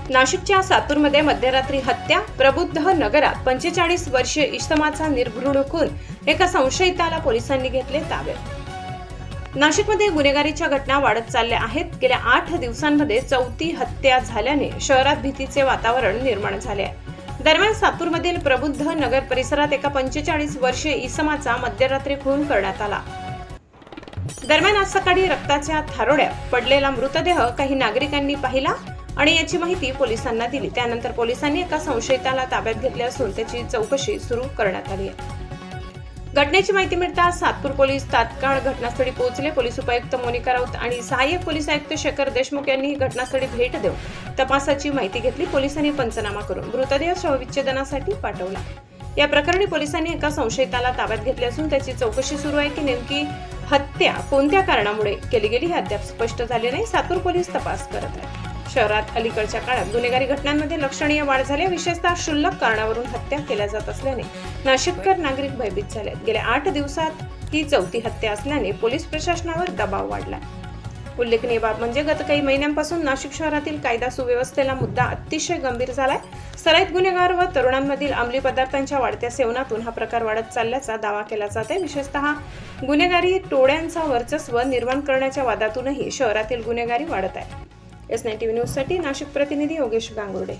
नाशिकच्या सातूरमध्ये मध्यरात्री हत्या, प्रबुद्ध नगरात 45 वर्षीय इसमाचा निर्घृण खून, एका संशयिताला पोलिसांनी घेतले ताब्यात। नाशिकमध्ये गुन्हेगारीच्या घटना वाढत चालल्या आहेत। गेल्या 8 दिवसांमध्ये 34 हत्या झाल्याने शहरात भीतीचे वातावरण निर्माण झाले आहे। दरम्यान सातूरमधील प्रबुद्ध नगर परिसरात एका 45 वर्षीय इसमाचा मध्यरात्री खून करण्यात आला। दरम्यान आज सकाळी रक्ताच्या थारोड्यात पडलेला मृतदेह काही नागरिकांनी पाहिला आणि याची माहिती पोलिसांना दिली। त्यानंतर पोलिसांनी एका संशयिताला ताब्यात घेतले असून त्याची चौकशी सुरू करण्यात आली आहे। घटनेची माहिती मिळताच सातपूर पोलीस तात्काळ घटनास्थळी पोहोचले। पोलीस उपायुक्त मोनिका राऊत आणि सहाय्यक पोलीस आयुक्त शेखर देशमुख यांनी घटनास्थळी भेट देऊन तपासाची माहिती घेतली। पोलिसांनी पंचनामा करून मृतदेह शवविच्छेदनासाठी पाठवला। या प्रकरणी पोलिसांनी एका संशयिताला ताब्यात घेतले असून त्याची चौकशी सुरू आहे की नेमकी हत्या कोणत्या कारणामुळे केली गेली हे अद्याप स्पष्ट झाले नाही। सातूर पोलीस तपास करत आहेत। शहरात अलीकडच्या काळात गुन्हेगारी घटनांमध्ये लक्षणीय वाढ झाली आहे। विशेषतः क्षुल्लक कारणावरून हत्या केल्या जात असल्याने नाशिककर नागरिक भयभीत झाले आहेत। गेल्या 8 दिवसात ही 34 हत्या असल्याने पोलीस प्रशासनावर दबाव वाढला। उल्लेखनीय बाब म्हणजे गत काही महिन्यांपासून नाशिक शहरातील कायदा सुव्यवस्थेला मुद्दा अतिशय गंभीर झालाय। सराईत गुन्हेगार व तरुणांमधील अंमली पदार्थांच्या वाढत्या सेवनातून हा प्रकार वाढत चालल्याचा दावा केला जात आहे। विशेषतः गुन्हेगारी टोळ्यांचा वर्चस्व निर्माण करण्याच्या वादातूनही शहरातील गुन्हेगारी वाढत आहे। S9 TV न्यूज साठी नाशिक प्रतिनिधी योगेश गांगुर्डे।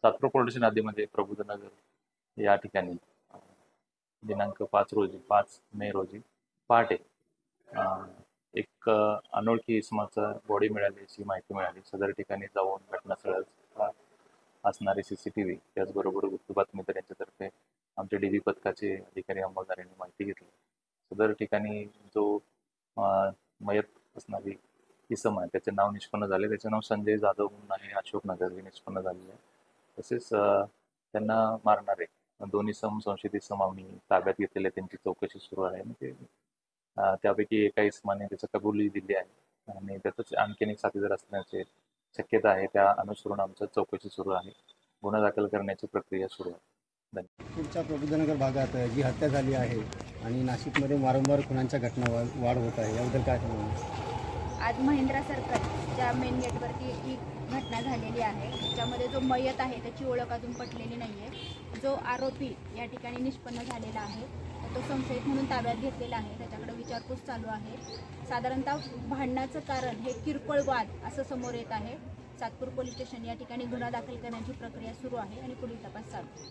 सातपूर पोलीस स्टेशन हद्दीमध्ये प्रबुद्ध नगर या ठिकाणी दिनांक 5 मे रोजी पहाटे एक अनोळखी इसमाचा बॉडी मिळाली अशी माहिती मिळाली। सदर ठिकाणी जाऊन घटनास्थळात असणारे CCTV त्याचबरोबर गुप्त बातमीदार यांच्यातर्फे आमच्या DB पथकाचे अधिकारी अंमलदार यांनी माहिती घेतली। सदर ठिकाणी जो मयत असणारी इसम आहे त्याचे नाव निष्पन्न झाले। त्याचे नाव संजय जाधव म्हणून आहे, अशोकनगर हे निष्पन्न झालेले आहे। तसेच त्यांना मारणारे दोन्ही संशयित इसम आम्ही ताब्यात घेतलेले, त्यांची चौकशी सुरू आहे। म्हणजे त्यापैकी एका इसमाने त्याची कबुली दिली आहे आणि त्यातच आणखीन एक साथीदार असण्याची शक्यता आहे। त्या अनुसरून आमची चौकशी सुरू आहे। गुन्हा दाखल करण्याची प्रक्रिया सुरू आहे। पुढच्या प्रबुद्धनगर भागात जी हत्या झाली आहे आणि नाशिकमध्ये वारंवार खुनांच्या घटना वाढ होत आहे, याबद्दल काय सांगणार? आज महिंद्रा सर्कलच्या मेन गेटवरती ही घटना झालेली आहे। त्याच्यामध्ये जो मयत आहे त्याची ओळख अजून पटलेली नाही आहे। जो आरोपी या ठिकाणी निष्पन्न झालेला आहे तो संशयित म्हणून ताब्यात घेतलेला आहे। त्याच्याकडे विचारपूस चालू आहे। साधारणतः भांडणाचं कारण हे किरकोळ वाद असं समोर येत आहे। सातपूर पोलीस स्टेशन या ठिकाणी गुन्हा दाखल करण्याची प्रक्रिया सुरू आहे आणि पुढील तपास चालू आहे।